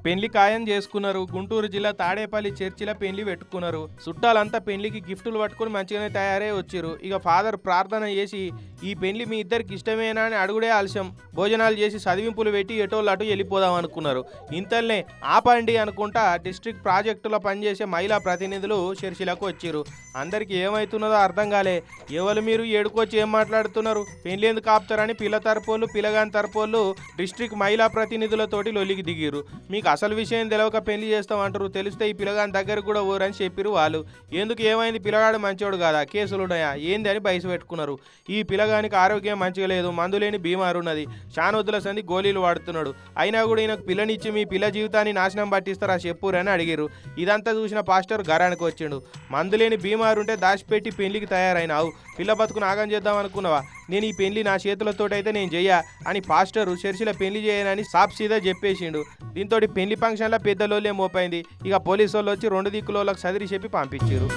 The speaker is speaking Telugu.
పెళ్లి ఖాయం చేసుకున్నారు. గుంటూరు జిల్లా తాడేపల్లి చర్చిలో పెళ్లి పెట్టుకున్నారు. చుట్టాలంతా పెళ్లికి గిఫ్టులు పట్టుకుని మంచిగానే తయారై వచ్చిర్రు. ఇక ఫాదర్ ప్రార్థన చేసి ఈ పెళ్లి మీ ఇద్దరికి ఇష్టమేనా అని అడుగుడే ఆలస్యం. భోజనాలు చేసి చదివింపులు పెట్టి ఎటోళ్ళు అటు వెళ్ళిపోదాం అనుకున్నారు. ఇంతల్నే ఆపండి అనుకుంటా డిస్ట్రిక్ట్ ప్రాజెక్టులో పనిచేసే మహిళా ప్రతినిధులు చర్చిలకు వచ్చిర్రు. అందరికి ఏమవుతున్నదో అర్థం కాలే. ఎవరు మీరు ఏడుకొచ్చి ఏం మాట్లాడుతున్నారు, పెళ్లి ఎందుకు ఆపుతారని పిల్ల తరపోళ్ళు పిల్లగాని తరపోళ్ళు డిస్ట్రిక్ట్ మహిళా ప్రతినిధులతోటి లొల్లికి దిగిరు. మీకు అసలు విషయం తెలియక పెళ్లి చేస్తామంటారు, తెలిస్తే ఈ పిల్లగాని దగ్గరకు కూడా ఓరని చెప్పిరు వాళ్ళు. ఎందుకు ఏమైంది, పిల్లగాడు మంచోడు కాదా, కేసులున్నాయా ఏంది అని బయసు పెట్టుకున్నారు. ఈ పిల్లగానికి ఆరోగ్యం మంచిగా లేదు, మందులేని బీమారు ఉన్నది, శానొద్దుల సంది గోళీలు వాడుతున్నాడు, అయినా కూడా ఈయనకు పిల్లనిచ్చి మీ పిల్ల జీవితాన్ని నాశనం పట్టిస్తారా చెప్పురని అడిగిరు. ఇదంతా చూసిన పాస్టర్ గరానికి వచ్చిండు. మందులేని బీమారు ఉంటే దాచిపెట్టి పెళ్లికి తయారైనావు, పిల్ల బతుకును ఆగం చేద్దాం అనుకున్నావా, నేను ఈ పెళ్లి నా చేతులతోటైతే నేను చెయ్యా అని పాస్టరు చర్చిలో పెళ్లి చేయనని సాప్ సీదా చెప్పేసిండు. దీంతో పెళ్లి ఫంక్షన్లో పెద్దలోళ్ళే మోపైంది. ఇక పోలీసు వాళ్ళు వచ్చి 2 దిక్కులోళ్ళకి సదిరి చెప్పి పంపించారు.